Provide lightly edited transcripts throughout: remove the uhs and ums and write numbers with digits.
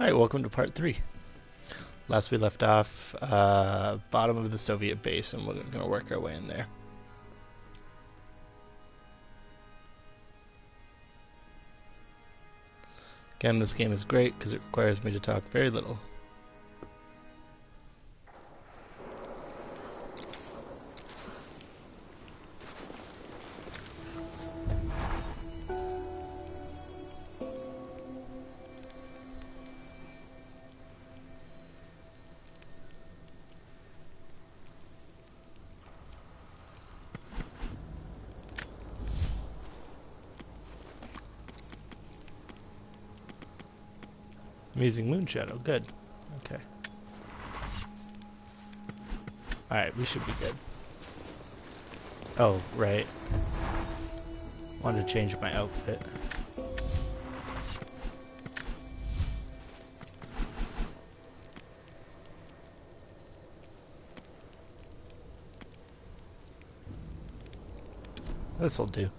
Alright, welcome to part 3. Last we left off, bottom of the Soviet base, and we're going to work our way in there. Again, this game is great because it requires me to talk very little. I'm using Moonshadow. Good. Okay. Alright, we should be good. Oh, right. Wanted to change my outfit. This'll do.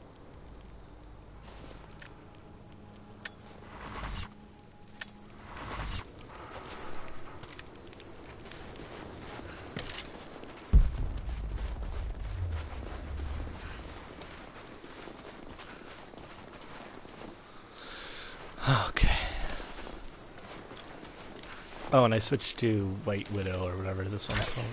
Okay. Oh, and I switched to White Widow or whatever this one's called.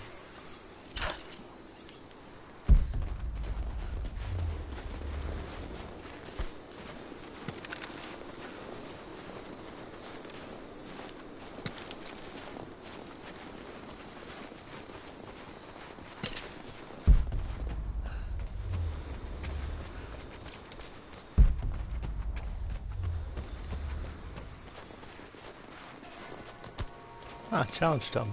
Ah, challenge tomb.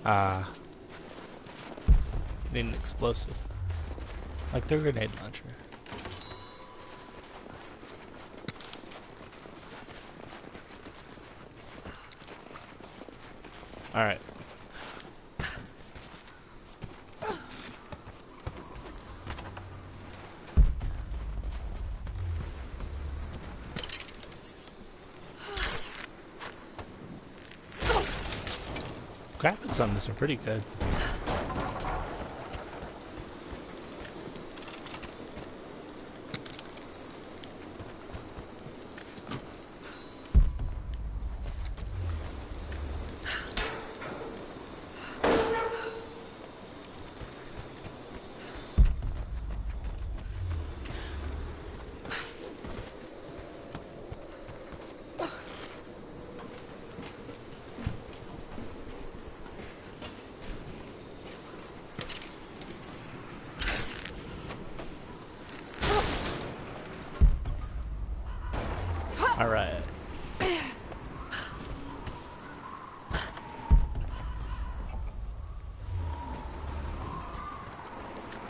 Ah. Need an explosive. Like their grenade launcher. Alright. Graphics on this are pretty good. All right.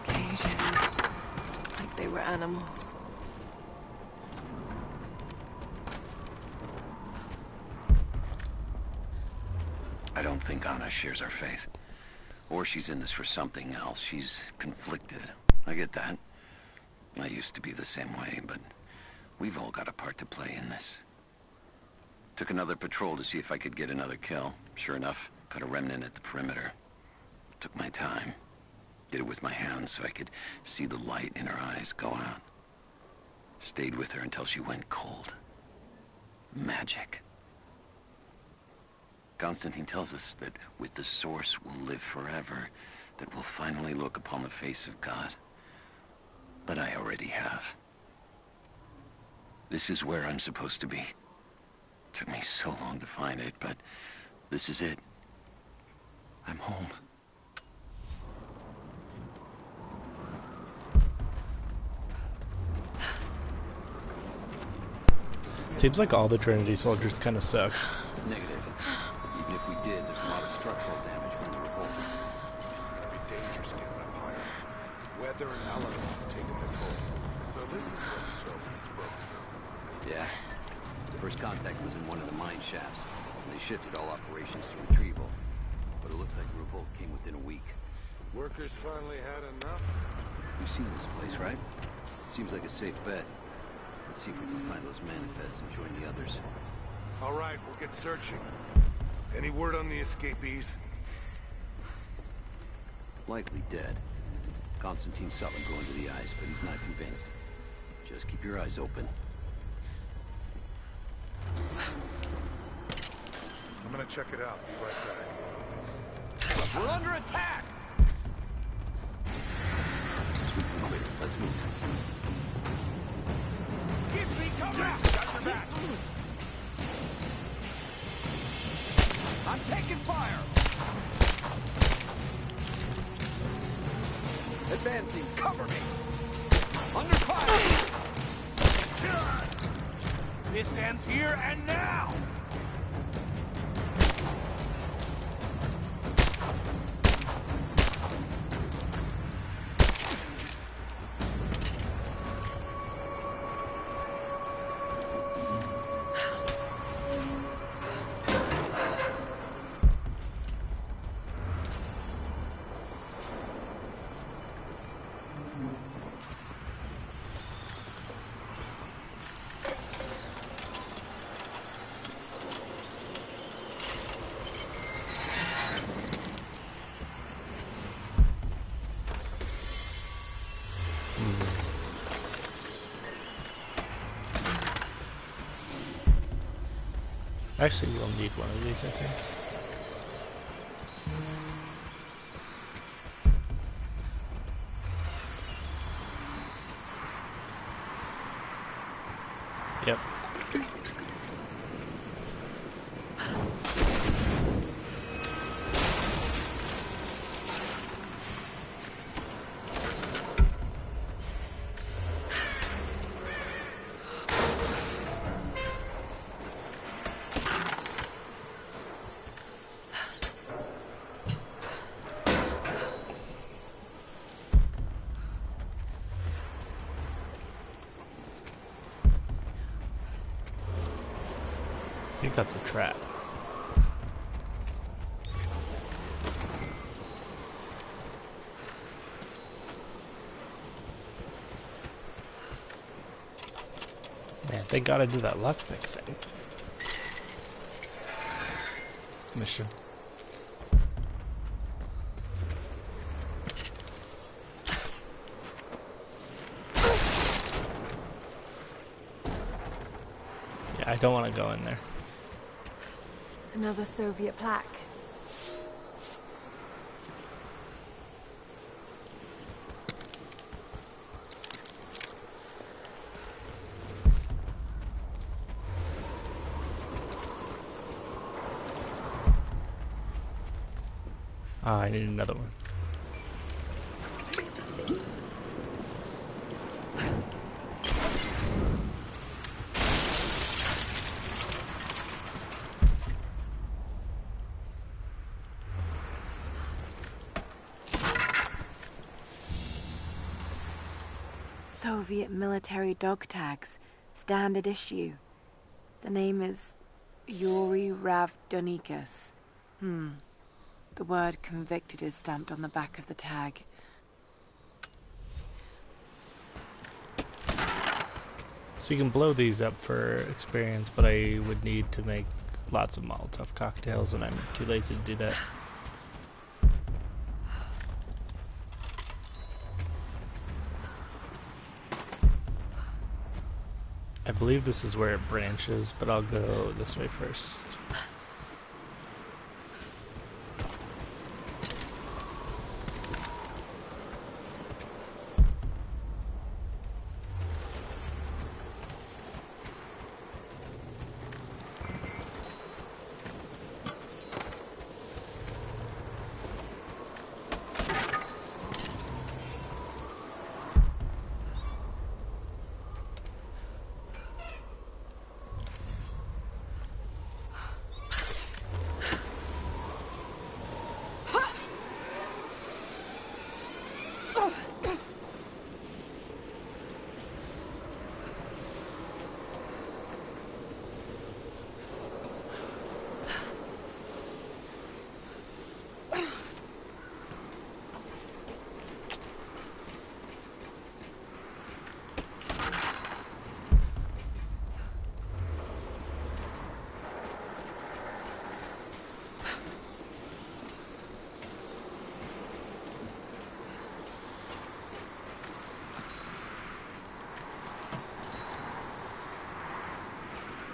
Cages, like they were animals. I don't think Anna shares our faith. Or she's in this for something else. She's conflicted. I get that. I used to be the same way, but we've all got a part to play in this. Took another patrol to see if I could get another kill. Sure enough, got a remnant at the perimeter. Took my time. Did it with my hands so I could see the light in her eyes go out. Stayed with her until she went cold. Magic. Constantine tells us that with the Source we'll live forever, that we'll finally look upon the face of God. But I already have. This is where I'm supposed to be. Took me so long to find it, but this is it. I'm home. Seems like all the Trinity soldiers kind of suck. Negative. Even if we did, there's a lot of structural damage from the revolt. It's gonna be dangerous getting up higher. Weather and elements have taken their toll. So this is what the Soviets broke through. Yeah. First contact was in one of the mine shafts, and they shifted all operations to retrieval. But it looks like the revolt came within a week. Workers finally had enough? You've seen this place, right? Seems like a safe bet. Let's see if we can find those manifests and join the others. All right, we'll get searching. Any word on the escapees? Likely dead. Constantine saw them go into the ice, but he's not convinced. Just keep your eyes open. I'm gonna check it out. Be right back. We're under attack! Sweep and clear. Let's move. Keep me covered! Got your back! I'm taking fire! Advancing, cover me! Under fire! This ends here and now! Actually, we'll need one of these, I think. Yep. I think that's a trap. Man, they gotta do that lockpick thing. Mission. Yeah, I don't want to go in there. Another Soviet plaque. Ah, I need another one. Soviet military dog tags, standard issue. The name is Yuri Ravdonikas. The word convicted is stamped on the back of the tag. So you can blow these up for experience, but I would need to make lots of Molotov cocktails, and I'm too lazy to do that. I believe this is where it branches, but I'll go this way first.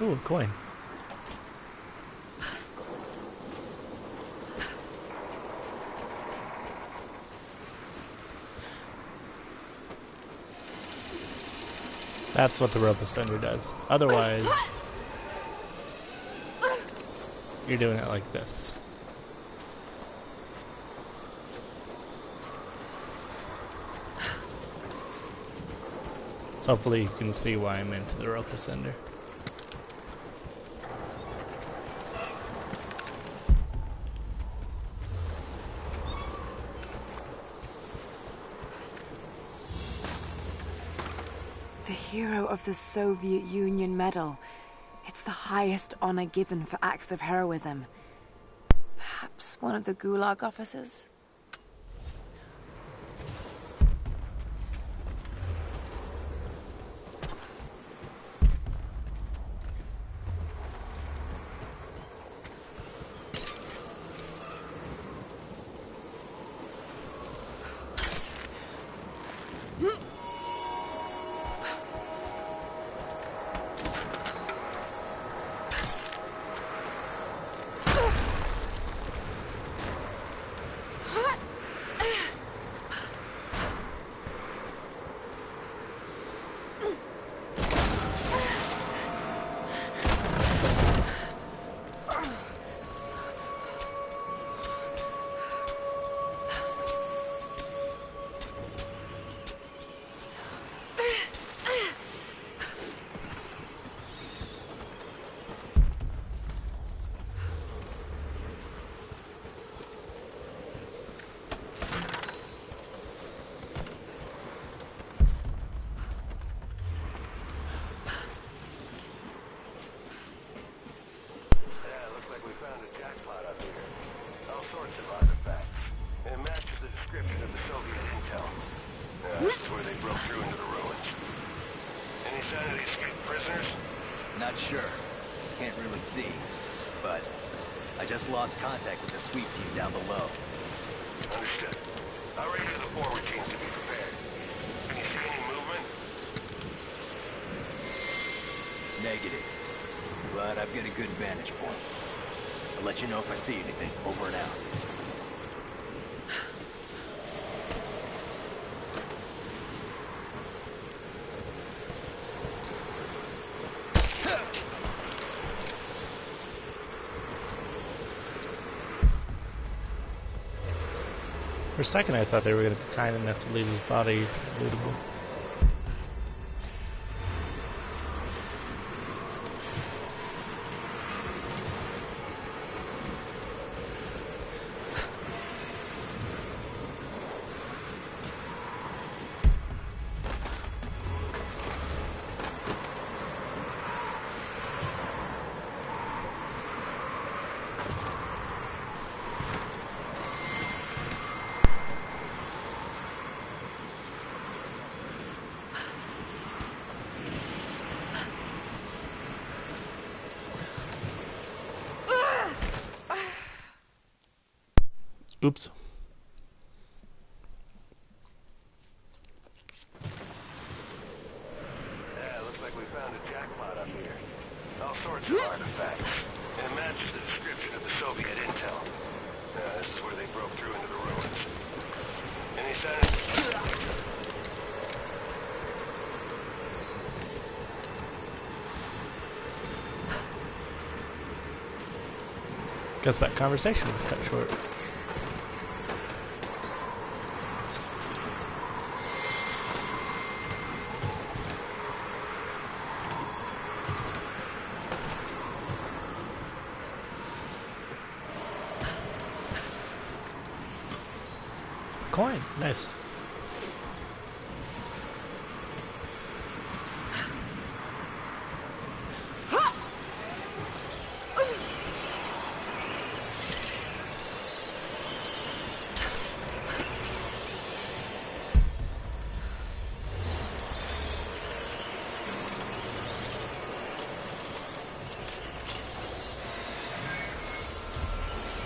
Ooh, a coin. That's what the rope ascender does. Otherwise, you're doing it like this. So hopefully you can see why I'm into the rope ascender. The hero of the Soviet Union Medal. It's the highest honor given for acts of heroism. Perhaps one of the Gulag officers? Not sure. Can't really see. But I just lost contact with the sweep team down below. Understood. I'll radio the forward teams to be prepared. Can you see any movement? Negative. But I've got a good vantage point. I'll let you know if I see anything. Over and out. For a second I thought they were going to be kind enough to leave his body lootable. Oops. Yeah, looks like we found a jackpot up here. All sorts of artifacts. And it matches the description of the Soviet intel. This is where they broke through into the ruins. Any sign Guess that conversation was cut short. Coin, nice.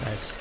Nice.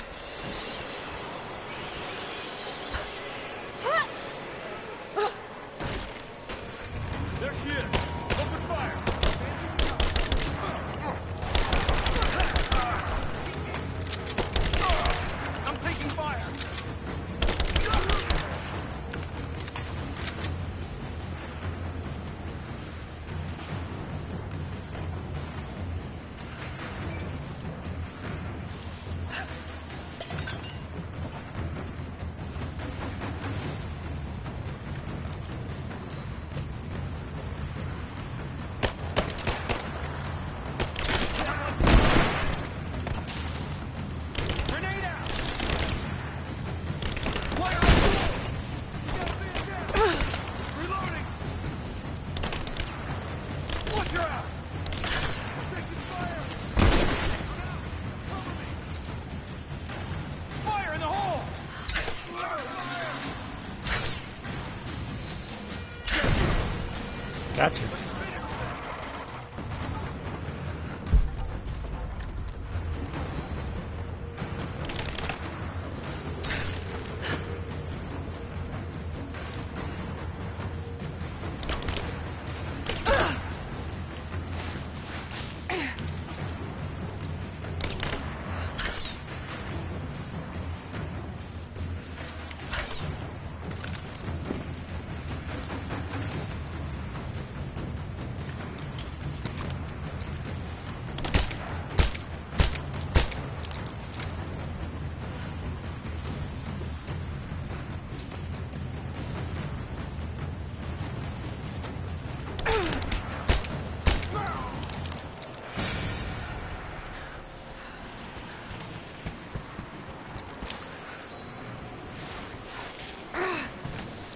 Gotcha.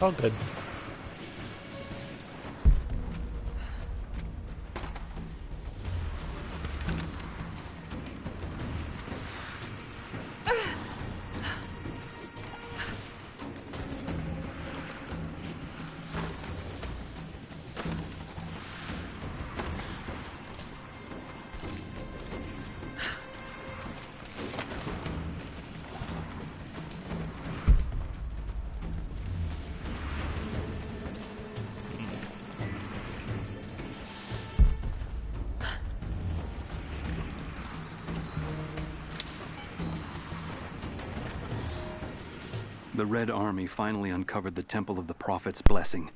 It's all good. The Red Army finally uncovered the Temple of the Prophet's Blessing.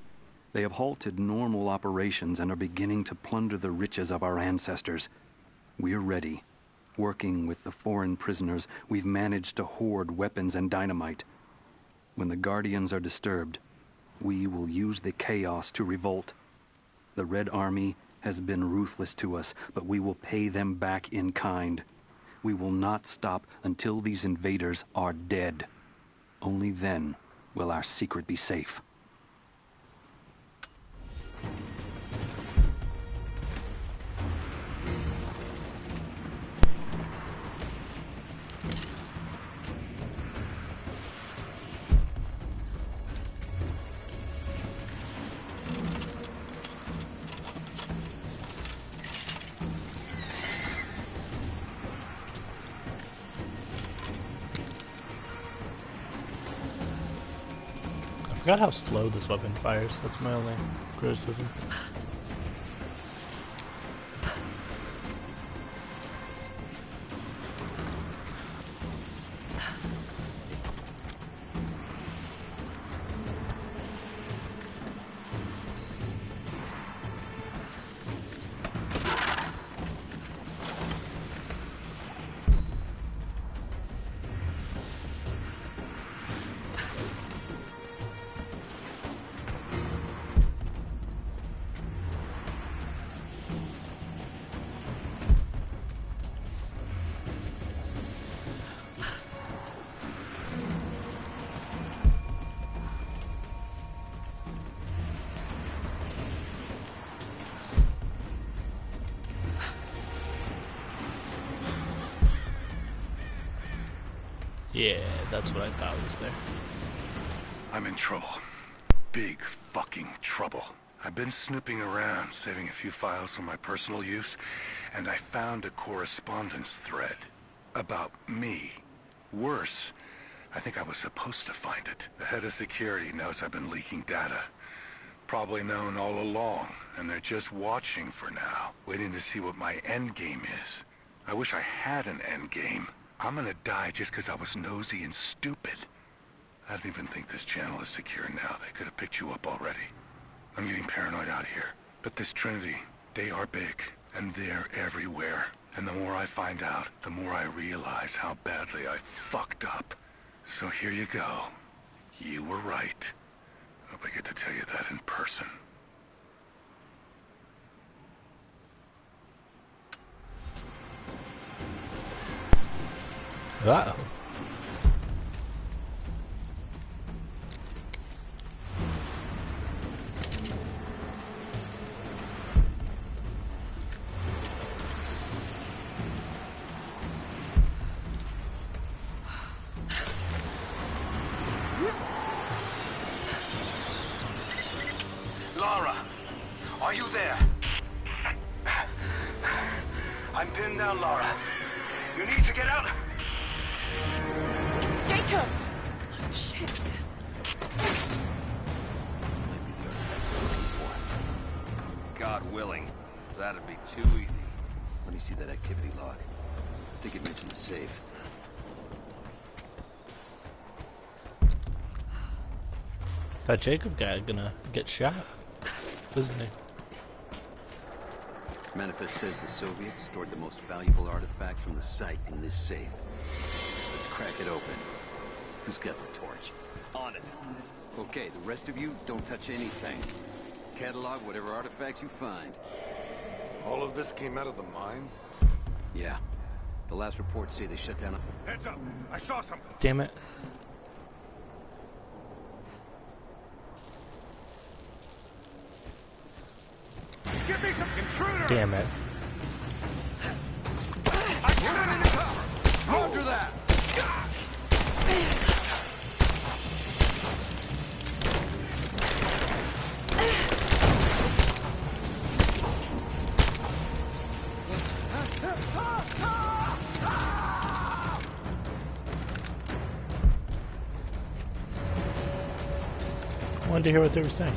They have halted normal operations and are beginning to plunder the riches of our ancestors. We're ready. Working with the foreign prisoners, we've managed to hoard weapons and dynamite. When the Guardians are disturbed, we will use the chaos to revolt. The Red Army has been ruthless to us, but we will pay them back in kind. We will not stop until these invaders are dead. Only then will our secret be safe. I forgot how slow this weapon fires. That's my only criticism. Yeah, that's what I thought was there. I'm in trouble. Big fucking trouble. I've been snooping around, saving a few files for my personal use, and I found a correspondence thread about me. Worse, I think I was supposed to find it. The head of security knows I've been leaking data. Probably known all along, and they're just watching for now, waiting to see what my endgame is. I wish I had an endgame. I'm gonna die just because I was nosy and stupid. I don't even think this channel is secure now. They could have picked you up already. I'm getting paranoid out here. But this Trinity, they are big, and they're everywhere. And the more I find out, the more I realize how badly I fucked up. So here you go. You were right. Hope I get to tell you that in person. Uh-oh. Lara, are Are you there? I'm pinned down, Lara. You need to get out. Jacob! Shit. God willing, that'd be too easy. Let me see that activity log. I think it mentioned the safe. That Jacob guy gonna get shot, isn't he? Manifest says the Soviets stored the most valuable artifacts from the site in this safe. Let's crack it open. Who's got the torch? On it. Okay, the rest of you, don't touch anything. Catalog whatever artifacts you find. All of this came out of the mine? Yeah. The last reports say they shut down a... Heads up! I saw something! Damn it. Give me some intruder! Damn it. I got into cover! Roger that! I wanted to hear what they were saying.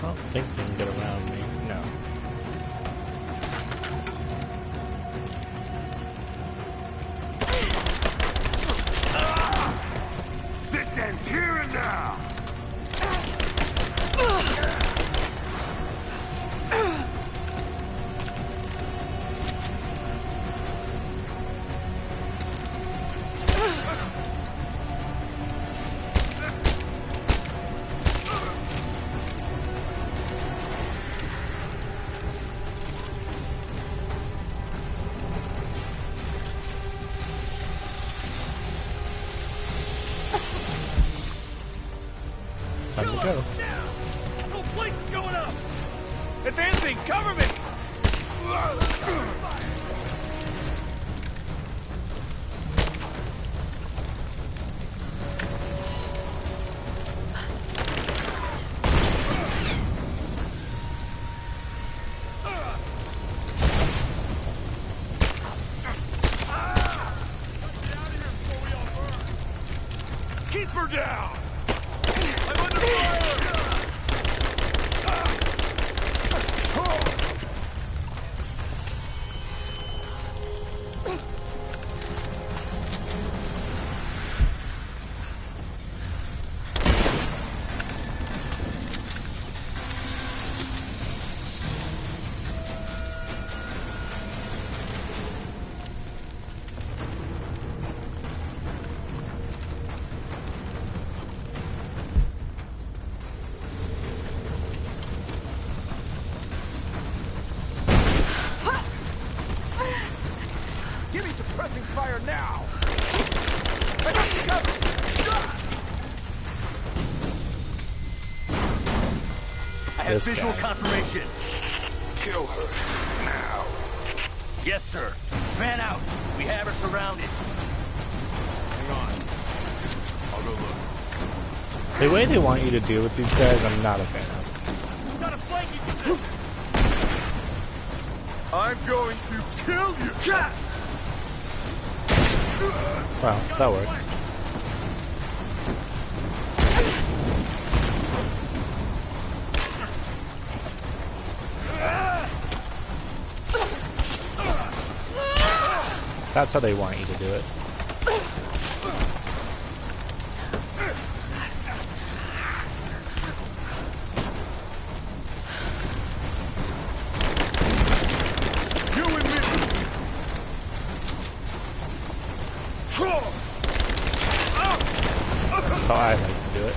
I don't think they can get around me. No. This ends here and now! Time to go. This whole place is going up! Advancing! Cover me! Keep her down! I'm under fire! Give me suppressing fire now! I got you covered! I have This visual guy. confirmation. Kill her. Now. Yes, sir. Fan out. We have her surrounded. Hang on. I'll go look. The way they want you to deal with these guys, I'm not a fan of. Got a flanking position. I'm going to kill you! Well, that works. That's how they want you to do it. That's how I like to do it.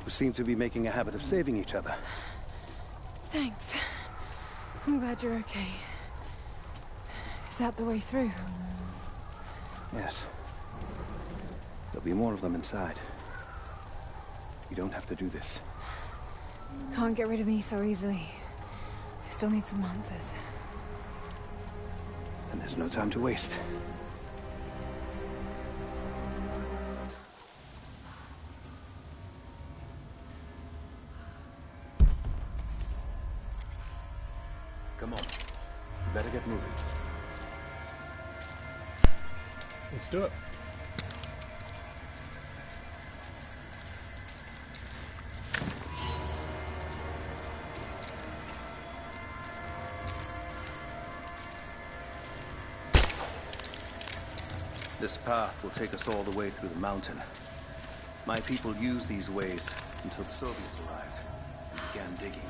Seem to be making a habit of saving each other. Thanks. I'm glad you're okay. Is that the way through? Yes. There'll be more of them inside. You don't have to do this. Can't get rid of me so easily. I still need some answers. And there's no time to waste. Come on. You better get moving. Let's do it. This path will take us all the way through the mountain. My people used these ways until the Soviets arrived and began digging.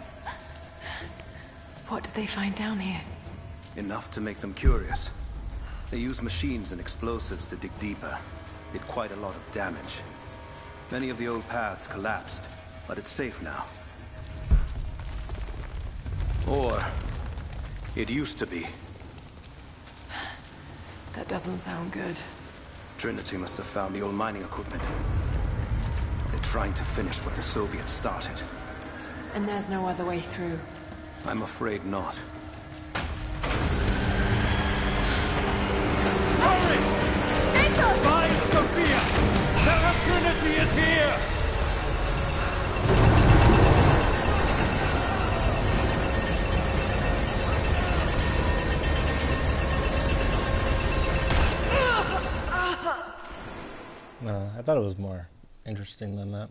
What did they find down here? Enough to make them curious. They used machines and explosives to dig deeper. Did quite a lot of damage. Many of the old paths collapsed, but it's safe now. Or it used to be. That doesn't sound good. Trinity must have found the old mining equipment. They're trying to finish what the Soviets started. And there's no other way through. I'm afraid not. Hurry! Find Sophia! Terra Trinity is here! No, I thought it was more interesting than that.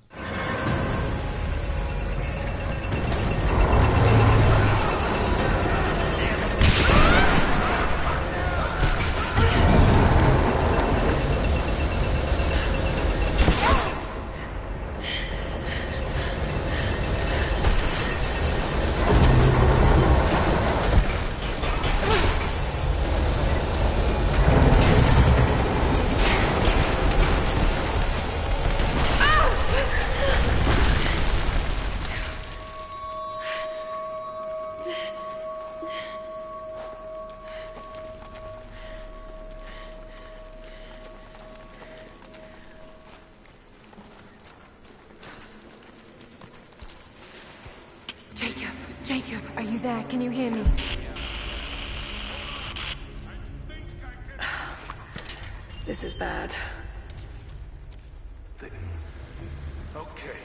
Jacob, are you there? Can you hear me? This is bad. Okay.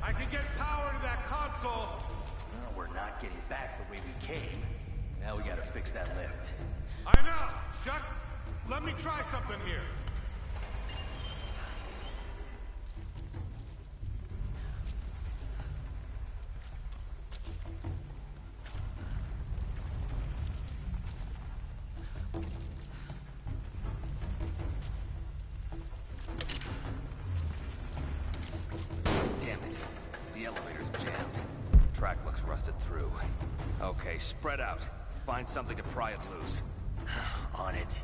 I can get power to that console. No, we're not getting back the way we came. Now we gotta fix that lift. I know. Just let me try something here. Okay, spread out. Find something to pry it loose. On it.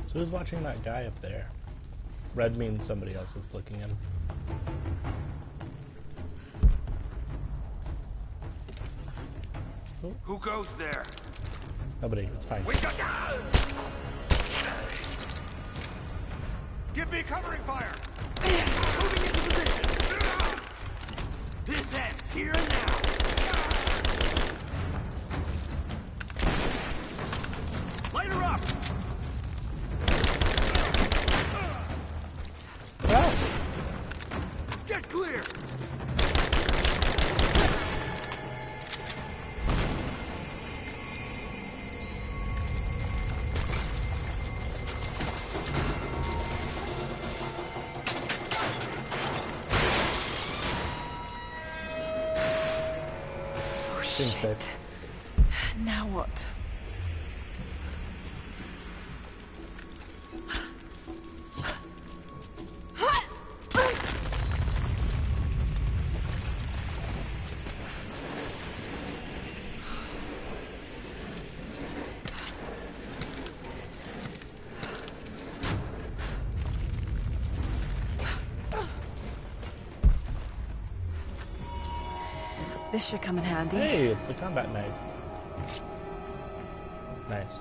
So who's watching that guy up there? Red means somebody else is looking in. Oh. Who goes there? Nobody, it's fine. We got... Give me covering fire! Moving into position! This ends here and now! Light her up! Get clear! Shit. Now what? This should come in handy. Hey, it's the combat knife. Nice.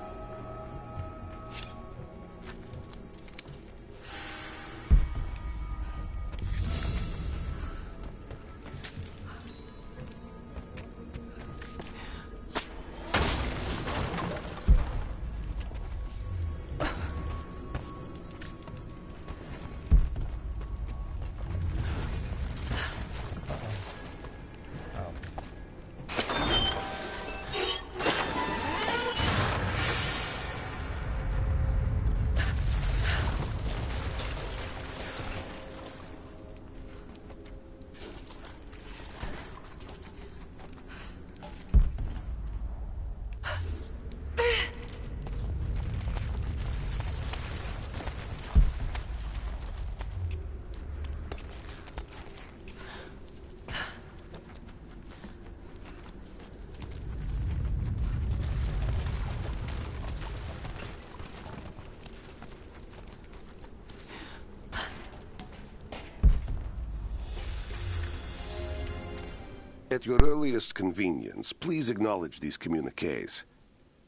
At your earliest convenience, please acknowledge these communiques.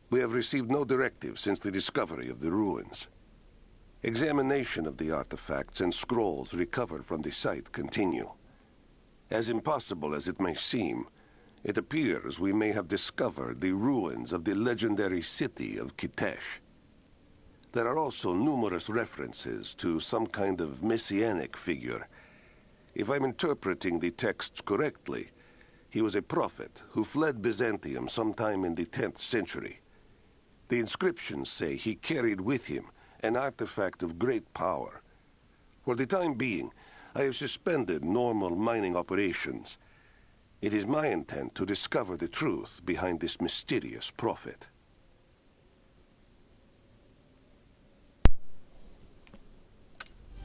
We have received no directive since the discovery of the ruins. Examination of the artifacts and scrolls recovered from the site continue. As impossible as it may seem, it appears we may have discovered the ruins of the legendary city of Kitezh. There are also numerous references to some kind of messianic figure. If I'm interpreting the texts correctly, he was a prophet who fled Byzantium sometime in the 10th century. The inscriptions say he carried with him an artifact of great power. For the time being, I have suspended normal mining operations. It is my intent to discover the truth behind this mysterious prophet.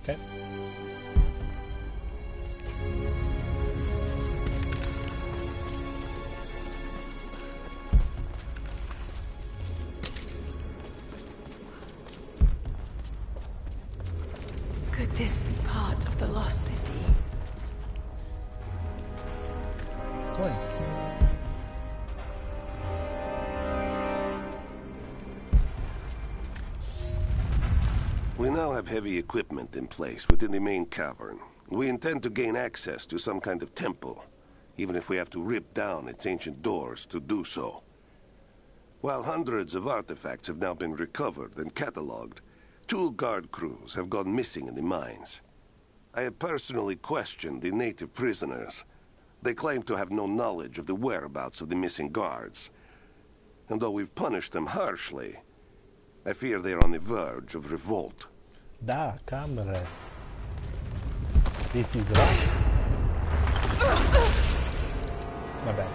Okay. Could this be part of the lost city? Coins. We now have heavy equipment in place within the main cavern. We intend to gain access to some kind of temple, even if we have to rip down its ancient doors to do so. While hundreds of artifacts have now been recovered and catalogued, 2 guard crews have gone missing in the mines. I have personally questioned the native prisoners. They claim to have no knowledge of the whereabouts of the missing guards. And though we've punished them harshly, I fear they are on the verge of revolt. Da, camera. This is right. My bad.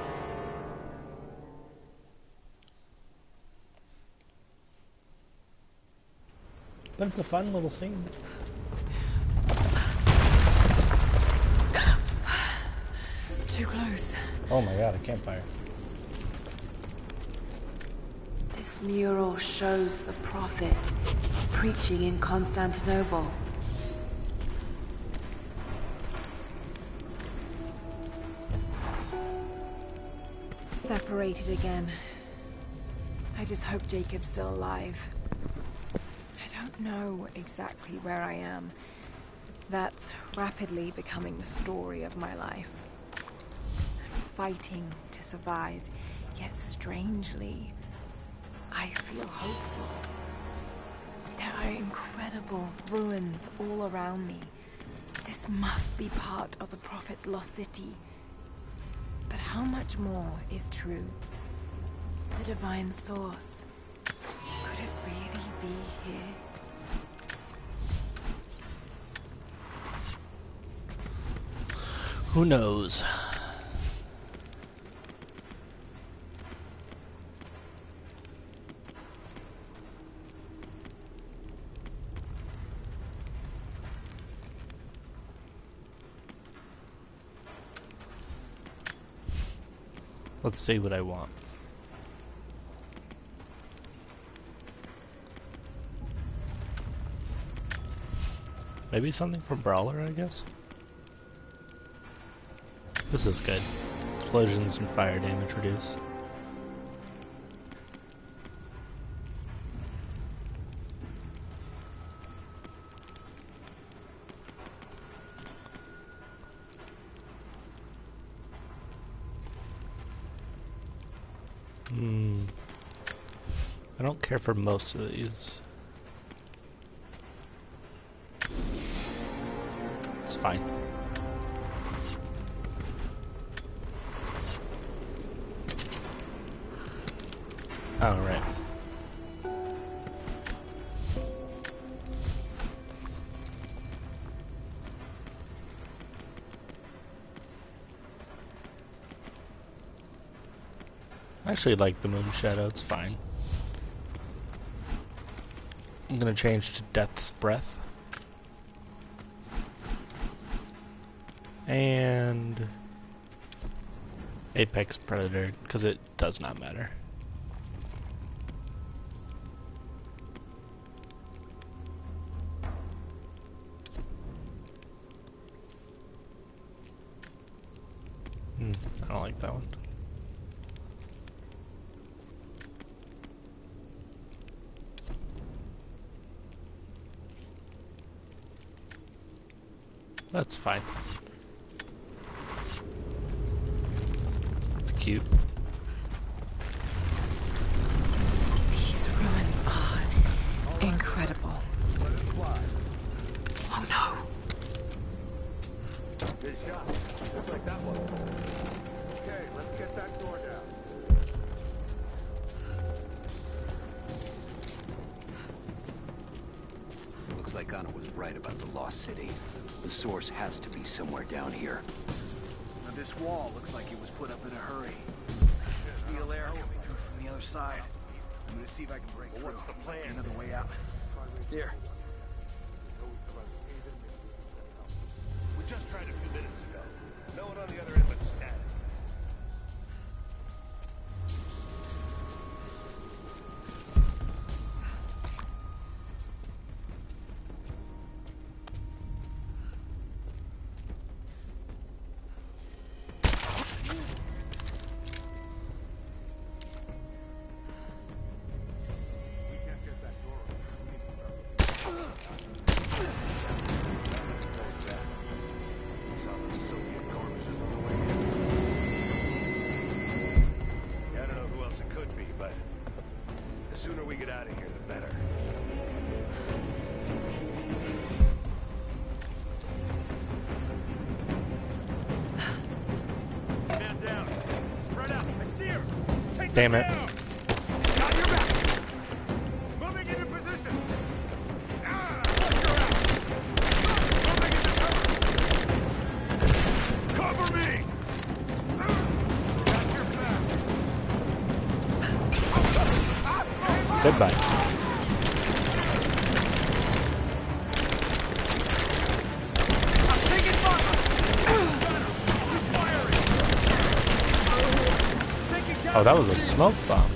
But it's a fun little scene. Too close. Oh my god, a campfire. This mural shows the prophet preaching in Constantinople. Separated again. I just hope Jacob's still alive. I don't don't know exactly where I am. That's rapidly becoming the story of my life. I'm fighting to survive, yet strangely, I feel hopeful. There are incredible ruins all around me. This must be part of the Prophet's lost city. But how much more is true? The divine source. Could it really be here? Who knows? Let's see what I want. Maybe something from Brawler, I guess? This is good. Explosions and fire damage reduced. I don't care for most of these. It's fine. Oh, right. I actually like the Moon Shadow, it's fine. I'm gonna change to Death's Breath. And Apex Predator, because it does not matter. I don't like that one. That's fine. It's cute. These ruins are incredible. Oh no! Good shot. Just like that one. Okay, let's get that door down. Looks like Anna was right about the lost city. The source has to be somewhere down here. Now this wall looks like it was put up in a hurry. Steel air coming through from the other side. I'm gonna see if I can break through. What's the plan? Another way out. Here. We just tried a few minutes ago. No one on the other end but static. Damn it. Got your back. Moving into position. Moving into cover. Cover me. Got your back. Goodbye. I'm taking fire. Oh, that was a smoke bomb.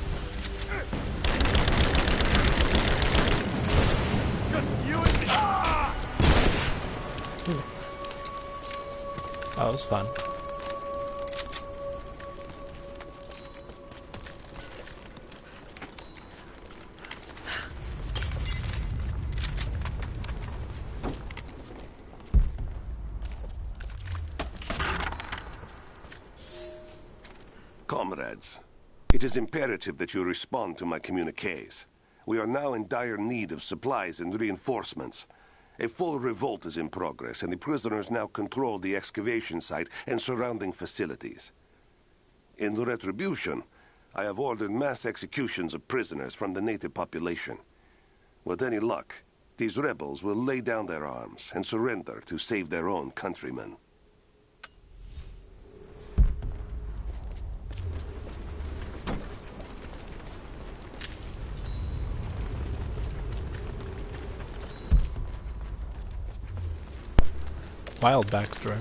Just you and me. That was fun. Comrades, it is imperative that you respond to my communiques. We are now in dire need of supplies and reinforcements. A full revolt is in progress, and the prisoners now control the excavation site and surrounding facilities. In retribution, I have ordered mass executions of prisoners from the native population. With any luck, these rebels will lay down their arms and surrender to save their own countrymen. Wild backstory.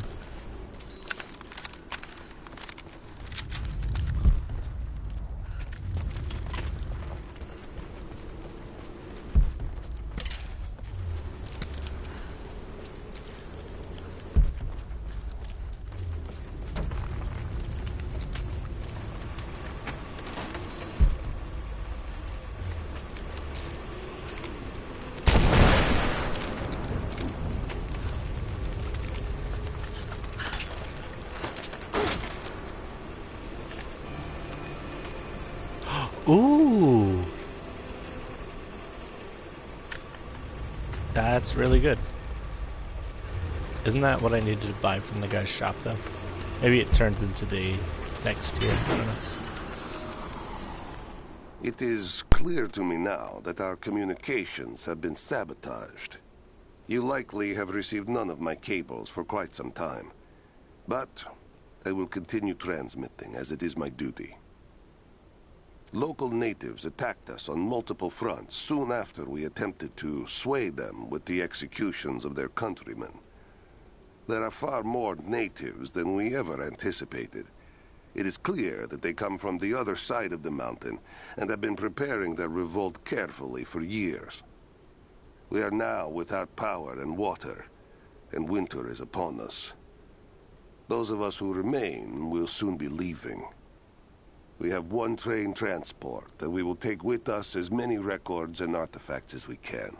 Ooh. That's really good. Isn't that what I needed to buy from the guy's shop, though? Maybe it turns into the next tier. I don't know. It is clear to me now that our communications have been sabotaged. You likely have received none of my cables for quite some time. But I will continue transmitting, as it is my duty. Local natives attacked us on multiple fronts soon after we attempted to sway them with the executions of their countrymen. There are far more natives than we ever anticipated. It is clear that they come from the other side of the mountain and have been preparing their revolt carefully for years. We are now without power and water, and winter is upon us. Those of us who remain will soon be leaving. We have one train transport, and we will take with us as many records and artifacts as we can.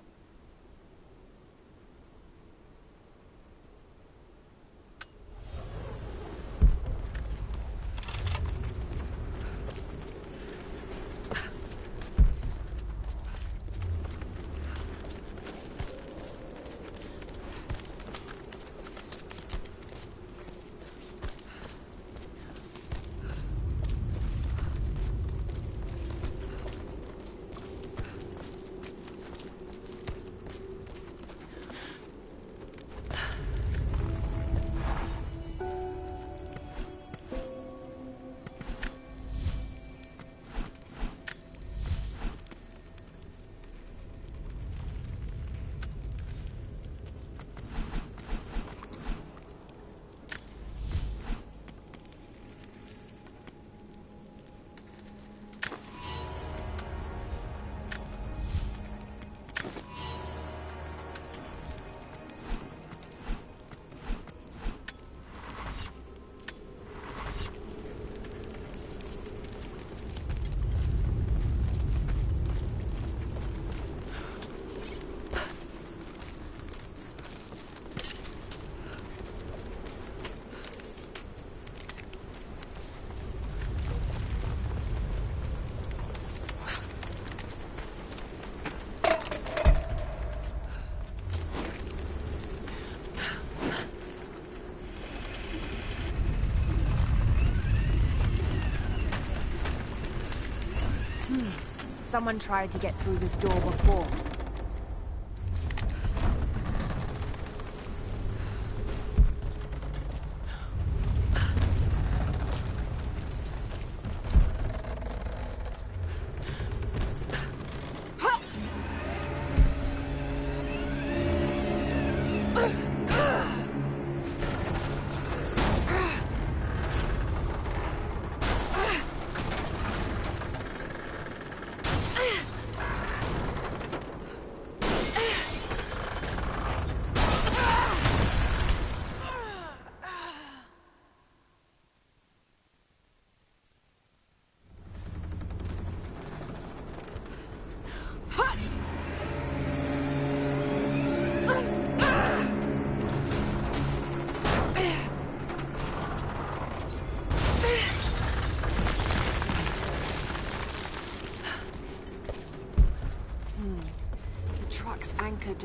Someone tried to get through this door before.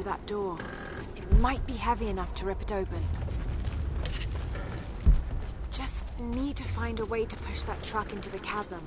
to that door. It might be heavy enough to rip it open. Just need to find a way to push that truck into the chasm.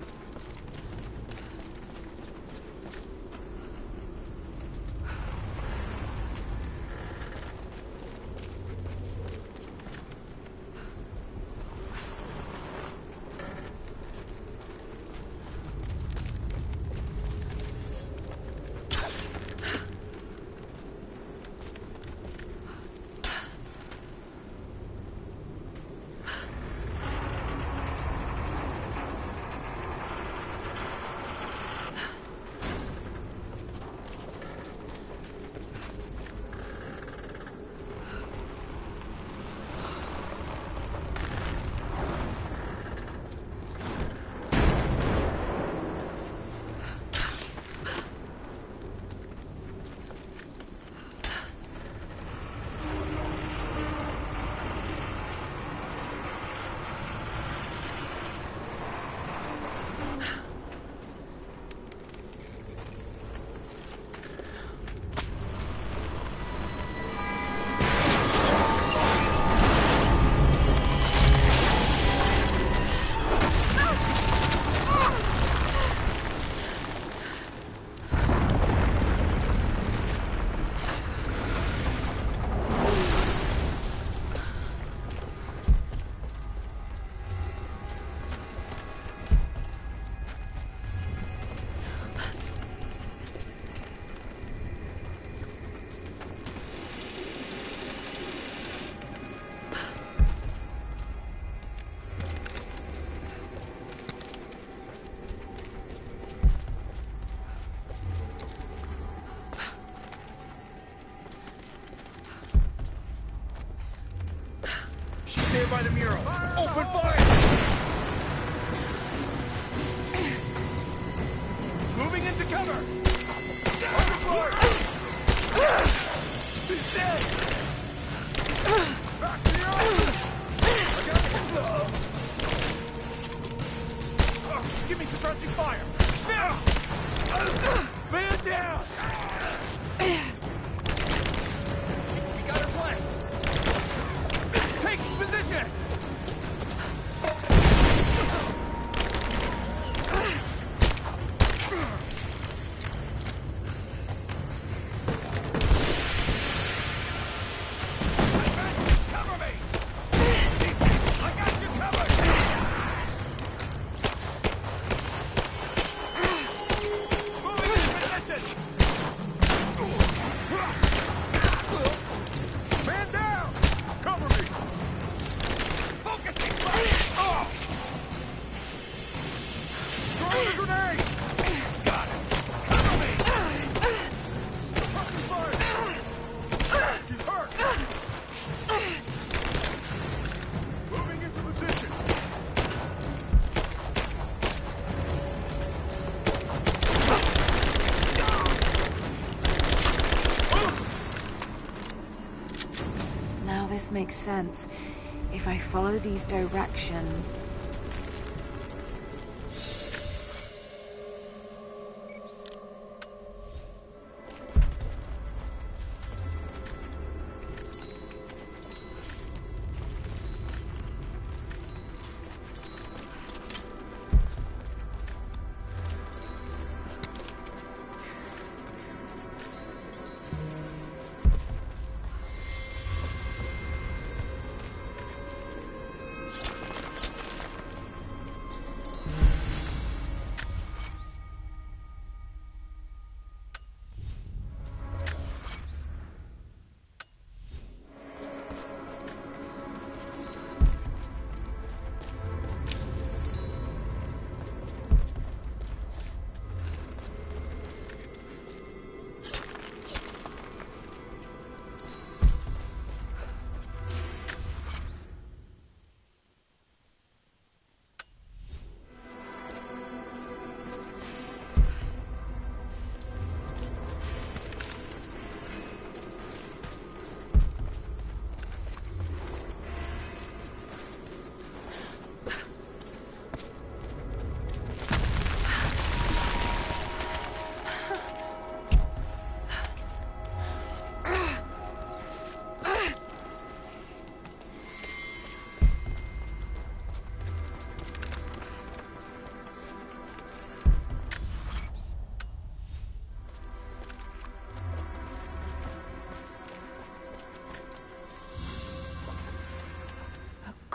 Stand by the mural. Open fire! Moving into cover! Open fire! He's dead! Back to the give me suppressing fire! Now! Man down! We got his leg! Take position! Cover me! I got you covered! Moving into position! Man down! Cover me! Focusing fire! Oh! Throw the grenade! Got it! Cover me! Fucking fire! He's hurt! Moving into position! Now this makes sense. If I follow these directions...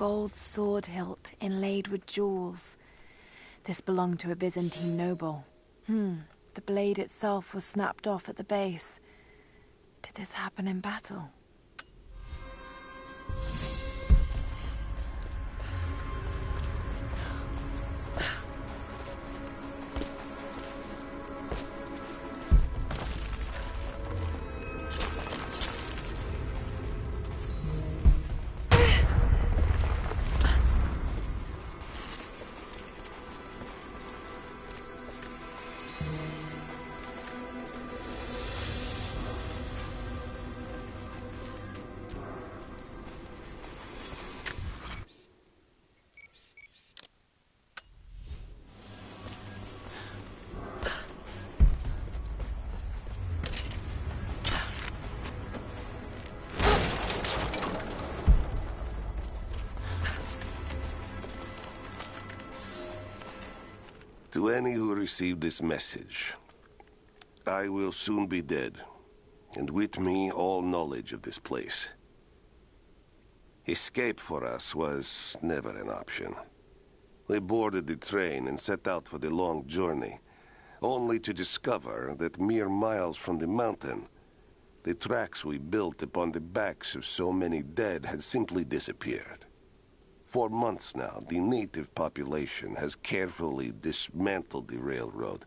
gold sword hilt inlaid with jewels. This belonged to a Byzantine noble. The blade itself was snapped off at the base. Did this happen in battle? To any who receive this message, I will soon be dead, and with me all knowledge of this place. Escape for us was never an option. We boarded the train and set out for the long journey, only to discover that mere miles from the mountain, the tracks we built upon the backs of so many dead had simply disappeared. For months now, the native population has carefully dismantled the railroad,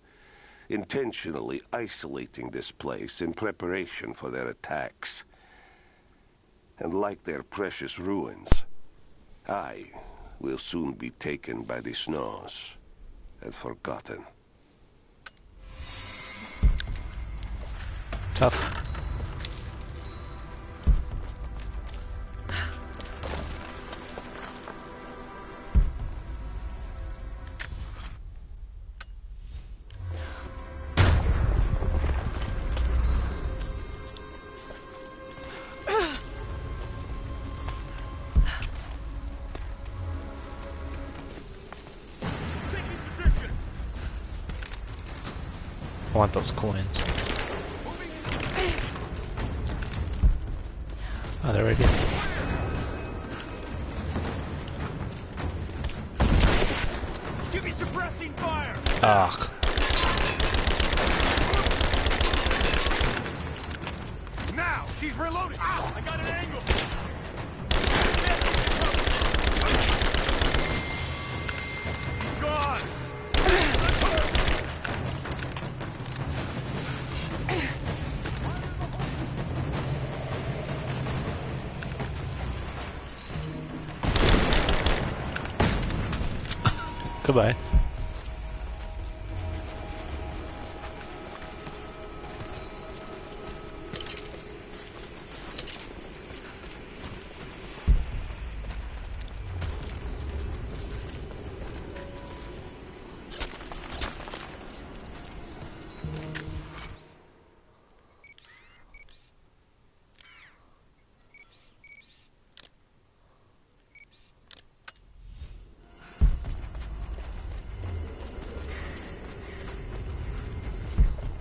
intentionally isolating this place in preparation for their attacks. And like their precious ruins, I will soon be taken by the snows and forgotten. Tough. I want those coins. Oh, they're right here. Give me suppressing fire! Ugh. Now! She's reloading! Ow! I got an angle! He's gone! Goodbye.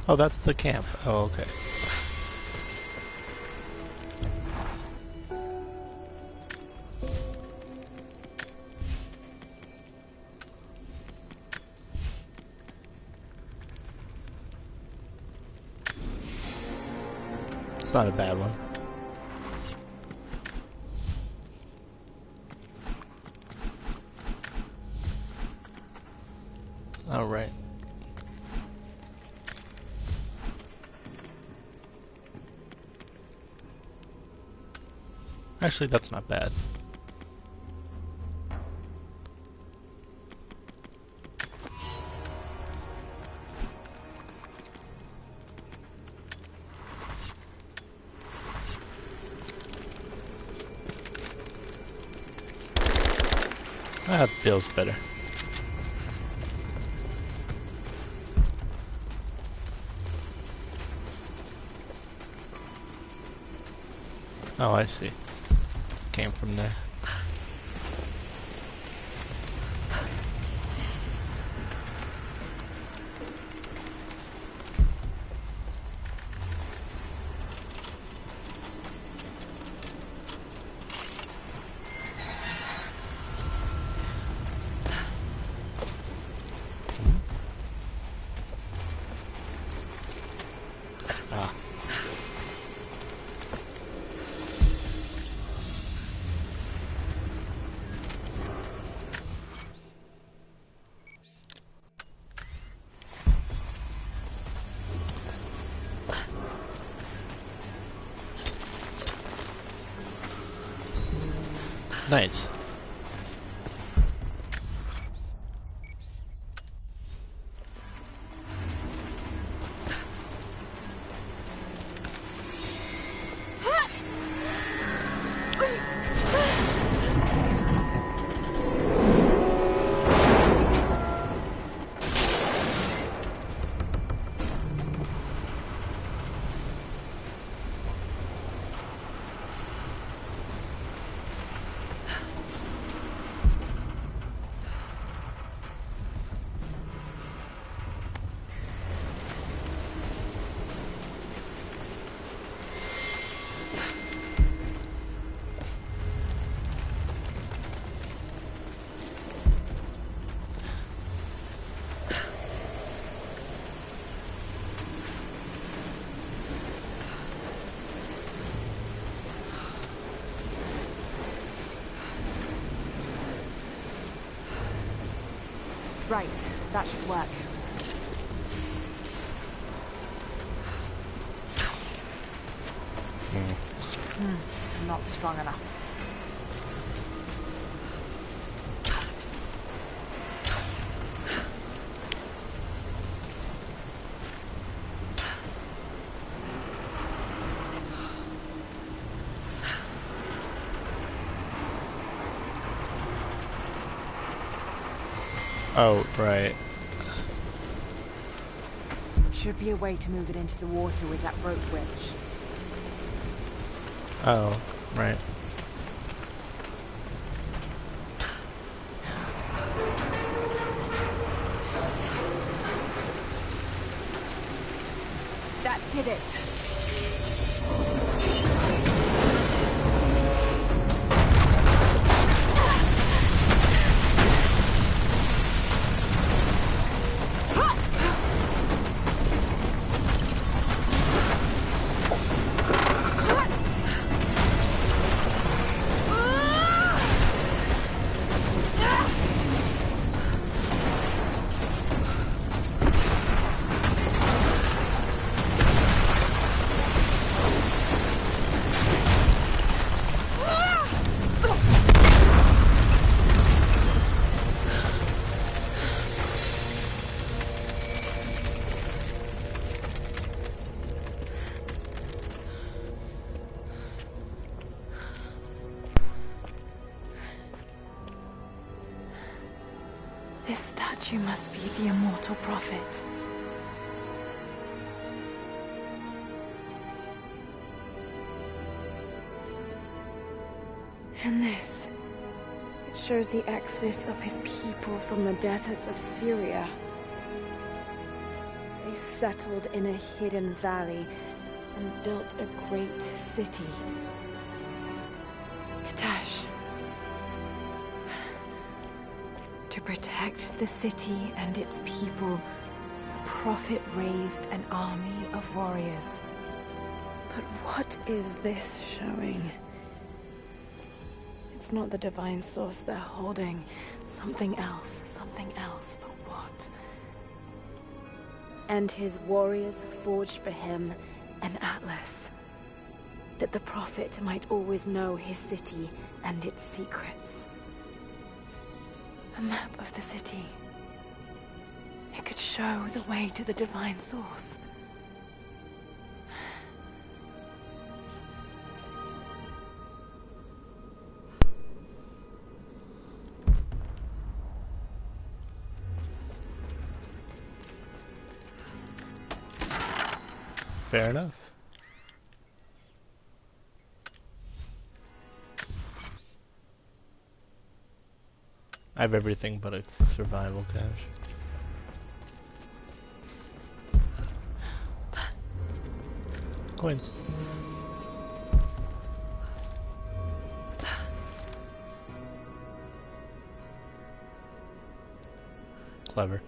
Oh, that's the camp. Oh, okay. It's not a bad one. All right. Actually, that's not bad. That feels better. Oh, I see. Came from there. Nice. Right, that should work. Not strong enough. Oh, right. Should be a way to move it into the water with that rope bridge. Oh, right. That did it. This statue must be the immortal prophet. And this, it shows the exodus of his people from the deserts of Syria. They settled in a hidden valley and built a great city. Katash. To protect the city and its people, the prophet raised an army of warriors. But what is this showing? It's not the divine source they're holding. Something else, but what? And his warriors forged for him an atlas, that the prophet might always know his city and its secrets. A map of the city. It could show the way to the divine source. Fair enough. I have everything but a survival cache. Coins. Clever.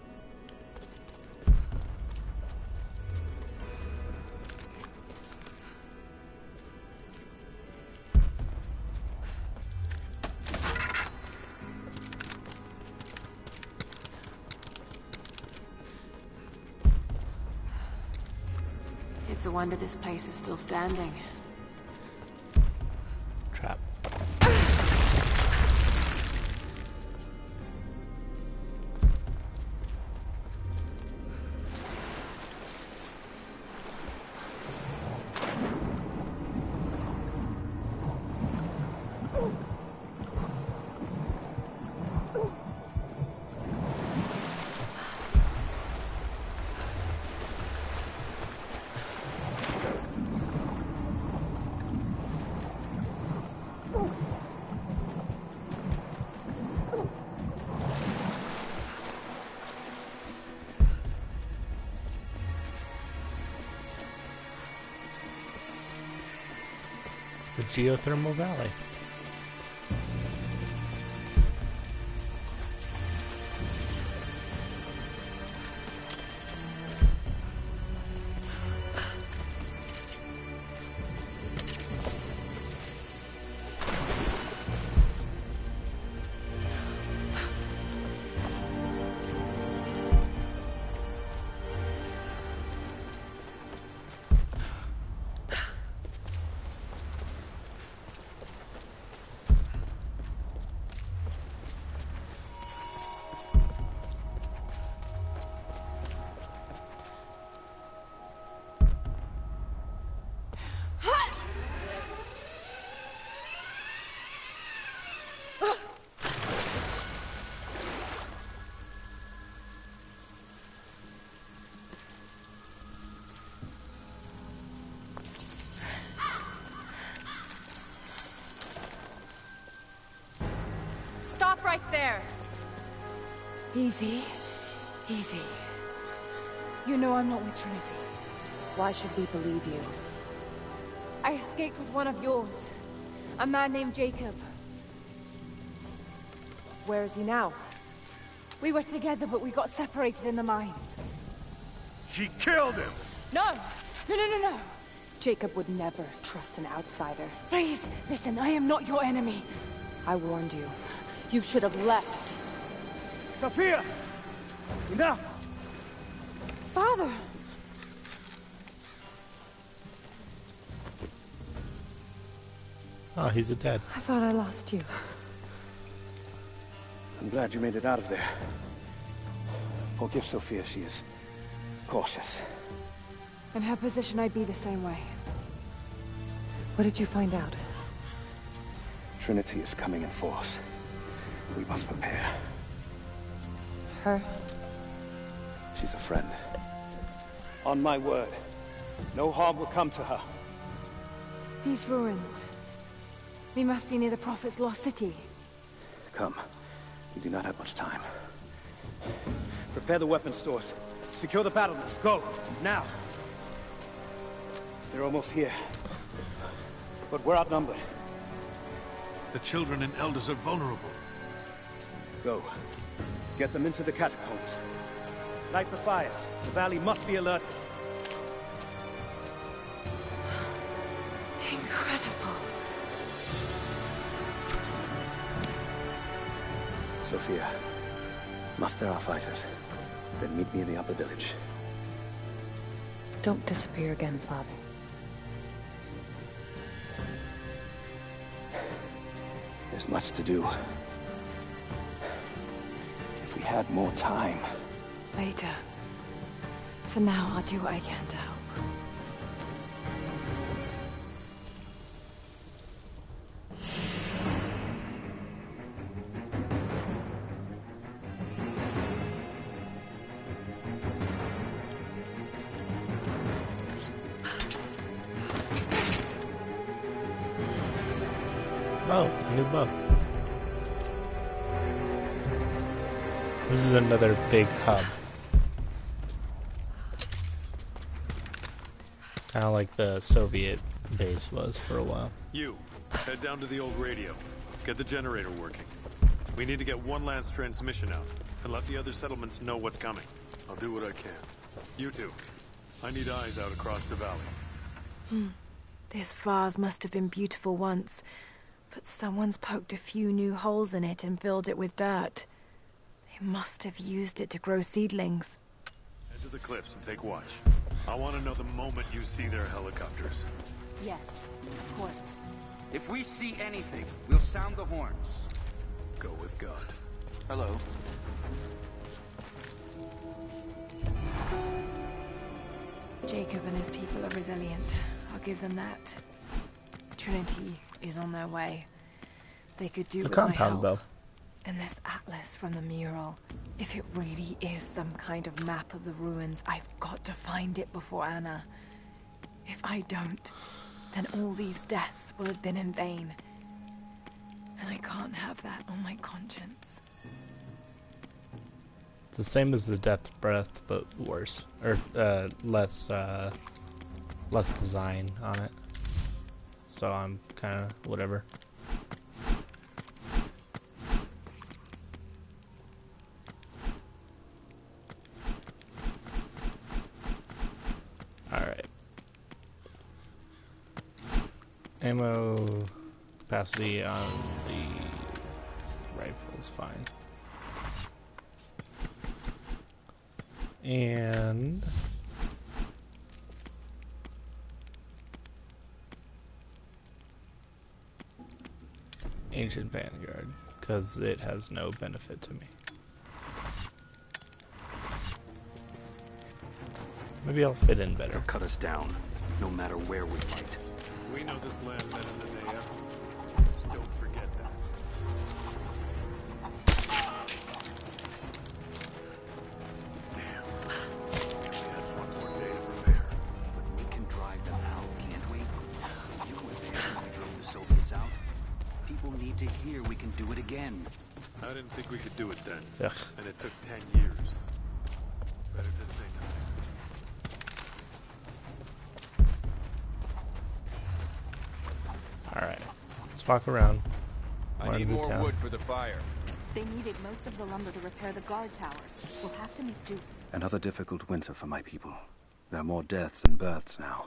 It's a wonder this place is still standing. Trap. geothermal valley. Stop right there! Easy. Easy. You know I'm not with Trinity. Why should we believe you? I escaped with one of yours. A man named Jacob. Where is he now? We were together, but we got separated in the mines. She killed him! No! No. Jacob would never trust an outsider. Please, listen, I am not your enemy. I warned you. You should have left. Sophia! Enough! Father! Oh, he's dead. I thought I lost you. I'm glad you made it out of there. Forgive Sophia, she is cautious. In her position, I'd be the same way. What did you find out? Trinity is coming in force. We must prepare. Her? She's a friend. On my word, no harm will come to her. These ruins. We must be near the Prophet's lost city. Come. We do not have much time. Prepare the weapon stores. Secure the battlements. Go! Now! They're almost here. But we're outnumbered. The children and elders are vulnerable. Go. Get them into the catacombs. Light the fires. The valley must be alerted. Incredible. Sophia, muster our fighters. Then meet me in the upper village. Don't disappear again, Father. There's much to do. If we had more time. Later. For now, I'll do what I can to help. Oh, a new bow. This is another big hub. Kind of like the Soviet base was for a while. You, head down to the old radio. Get the generator working. We need to get one last transmission out, and let the other settlements know what's coming. I'll do what I can. You two, I need eyes out across the valley. This vase must have been beautiful once, but someone's poked a few new holes in it and filled it with dirt. They must have used it to grow seedlings. Head to the cliffs and take watch. I want to know the moment you see their helicopters. Yes, of course. If we see anything, we'll sound the horns. Go with God. Hello. Jacob and his people are resilient. I'll give them that. Trinity is on their way. They could do A with my compound help. bow. And this atlas from the mural. If it really is some kind of map of the ruins, I've got to find it before Anna. If I don't, then all these deaths will have been in vain. And I can't have that on my conscience. It's the same as the Death Breath, but worse. Or, less design on it. So I'm kind kind of whatever. Alright. Ammo capacity on the rifle is fine. And Ancient Vanguard, because it has no benefit to me. Maybe I'll fit in better. They'll cut us down, no matter where we fight. We know this land better than they ever. Don't forget that. Damn. We have one more day to prepare. But we can drive them out, can't we? You were there when we drove the Soviets out. People need to hear we can do it again. I didn't think we could do it then. Ugh. And it took 10 years. Better to say nothing. Alright, let's walk around. I need more town. wood for the fire. They needed most of the lumber to repair the guard towers. We'll have to make do. Another difficult winter for my people. There are more deaths than births now.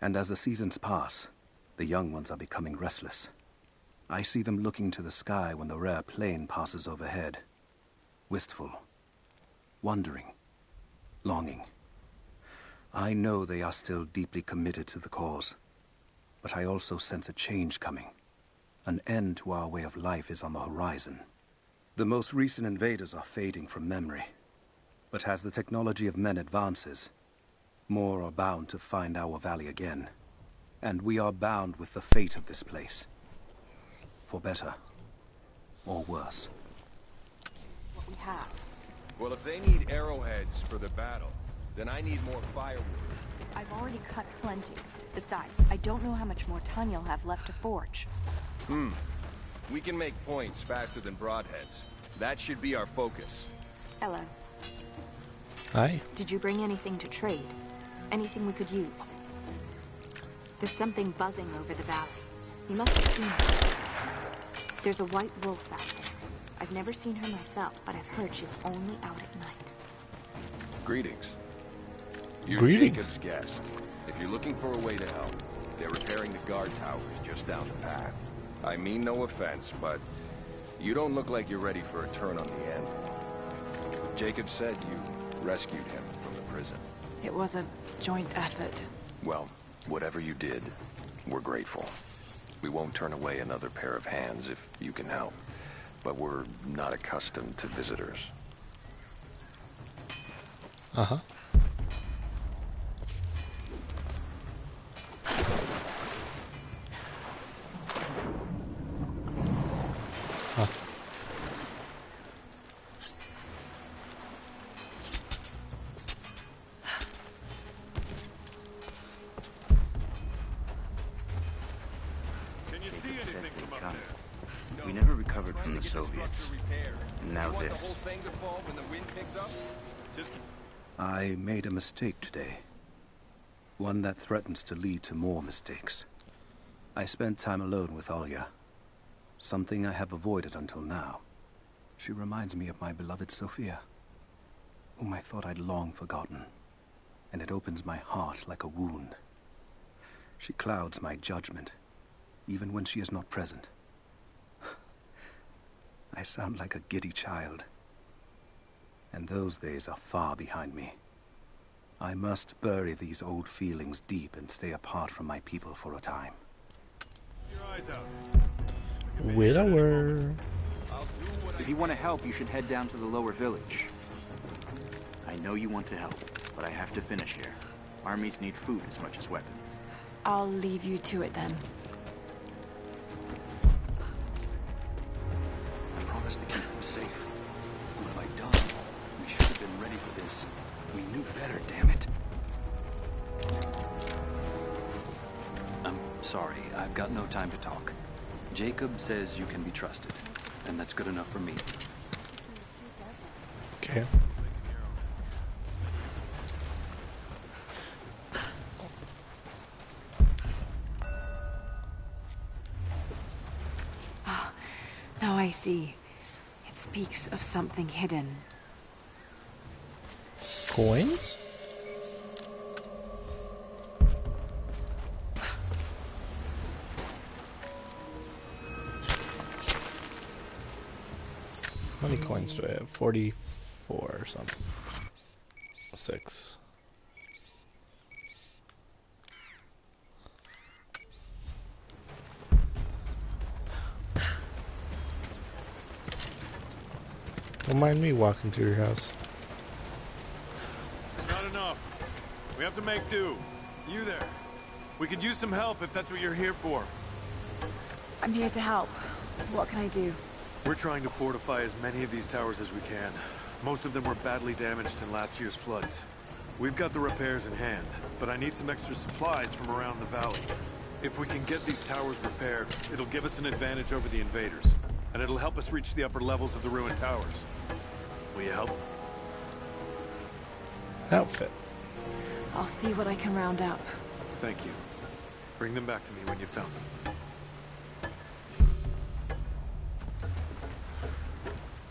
And as the seasons pass, the young ones are becoming restless. I see them looking to the sky when the rare plane passes overhead. Wistful. Wondering. Longing. I know they are still deeply committed to the cause. But I also sense a change coming. An end to our way of life is on the horizon. The most recent invaders are fading from memory. But as the technology of men advances, more are bound to find our valley again. And we are bound with the fate of this place. For better, or worse. What we have. Well, if they need arrowheads for the battle, then I need more firewood. I've already cut plenty. Besides, I don't know how much more time you'll have left to forge. We can make points faster than broadheads. That should be our focus. Hello. Hi. Did you bring anything to trade? Anything we could use? There's something buzzing over the valley. You must have seen it. There's a white wolf out there. I've never seen her myself, but I've heard she's only out at night. Greetings. You're Greetings. Jacob's guest. If you're looking for a way to help, they're repairing the guard towers just down the path. I mean no offense, but you don't look like you're ready for a turn on the end. Jacob said you rescued him from the prison. It was a joint effort. Well, whatever you did, we're grateful. We won't turn away another pair of hands if you can help. But we're not accustomed to visitors. Uh-huh. Huh. Can you see anything from up there? We never recovered from the Soviets. And now Want the this. whole thing to fall when the wind picks up? Just I made a mistake today. One that threatens to lead to more mistakes. I spent time alone with Olya. Something I have avoided until now. She reminds me of my beloved Sophia, whom I thought I'd long forgotten. And it opens my heart like a wound. She clouds my judgment, even when she is not present. I sound like a giddy child. And those days are far behind me. I must bury these old feelings deep and stay apart from my people for a time. your eyes out. Widower. If you want to help, you should head down to the lower village. I know you want to help, but I have to finish here. Armies need food as much as weapons. I'll leave you to it then. I promised to keep them safe. What have I done? We should have been ready for this. We knew better, damn it. I'm sorry, I've got no time to talk. Jacob says you can be trusted, and that's good enough for me. Okay. Now I see. It speaks of something hidden. Coins? How many coins do I have? 44 or something. 6. Don't mind me walking through your house. Not enough. We have to make do. You there. We could use some help if that's what you're here for. I'm here to help. What can I do? We're trying to fortify as many of these towers as we can. Most of them were badly damaged in last year's floods. We've got the repairs in hand, but I need some extra supplies from around the valley. If we can get these towers repaired, it'll give us an advantage over the invaders, and it'll help us reach the upper levels of the ruined towers. Will you help? Outfit. I'll see what I can round up. Thank you. Bring them back to me when you found them.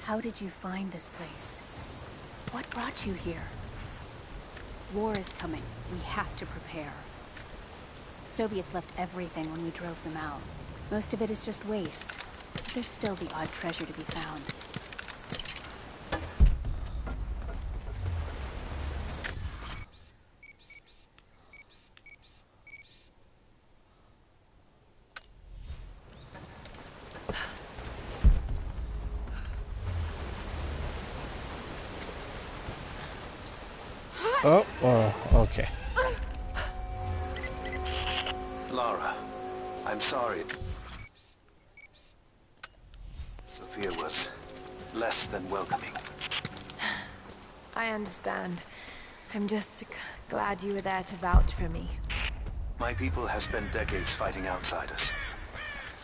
How did you find this place? What brought you here? War is coming. We have to prepare. Soviets left everything when we drove them out. Most of it is just waste. But there's still the odd treasure to be found. Oh, okay. Lara, I'm sorry. Sophia was less than welcoming. I understand. I'm just glad you were there to vouch for me. My people have spent decades fighting outsiders.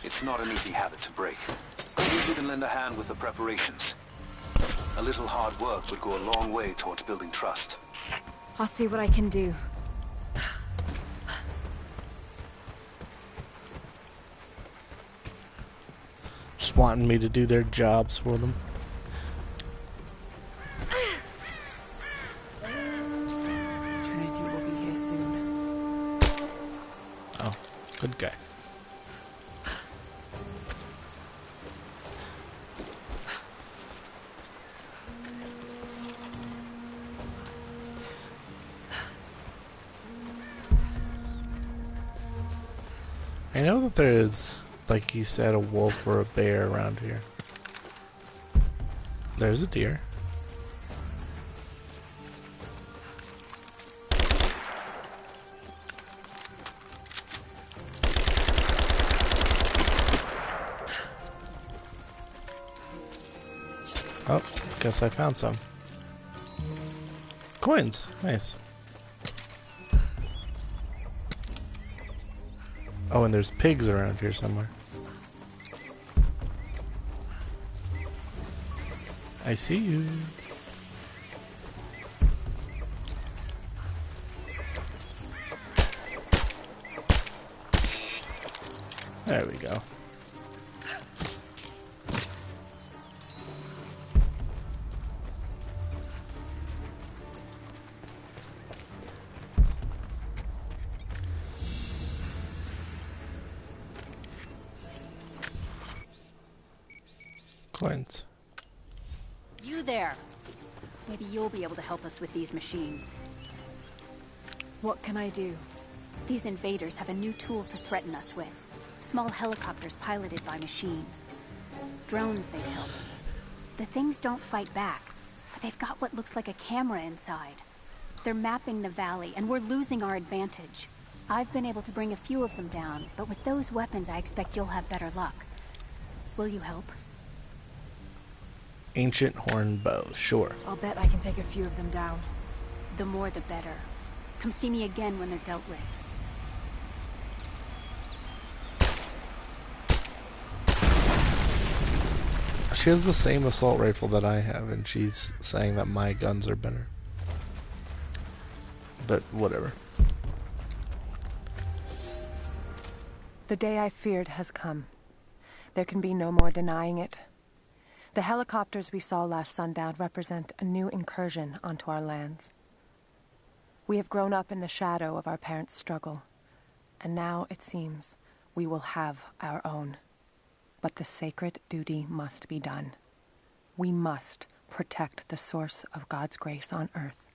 It's not an easy habit to break. You can lend a hand with the preparations. A little hard work would go a long way towards building trust. I'll see what I can do. Just wanting me to do their jobs for them. Trinity will be here soon. Oh, good guy. I know that there's, like he said, a wolf or a bear around here. There's a deer. Oh, guess I found some. Coins, nice. Oh, and there's pigs around here somewhere. I see you. There we go. Coins. You there! Maybe you'll be able to help us with these machines. What can I do? These invaders have a new tool to threaten us with. Small helicopters piloted by machine. Drones, they tell me. The things don't fight back, but they've got what looks like a camera inside. They're mapping the valley, and we're losing our advantage. I've been able to bring a few of them down, but with those weapons I expect you'll have better luck. Will you help? Ancient horn bow, sure. I'll bet I can take a few of them down. The more the better. Come see me again when they're dealt with. She has the same assault rifle that I have, and she's saying that my guns are better. But whatever. The day I feared has come. There can be no more denying it. The helicopters we saw last sundown represent a new incursion onto our lands. We have grown up in the shadow of our parents' struggle, and now, it seems, we will have our own. But the sacred duty must be done. We must protect the source of God's grace on Earth.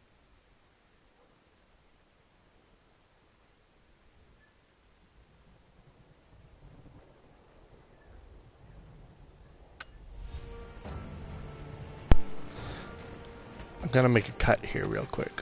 I'm gonna make a cut here real quick.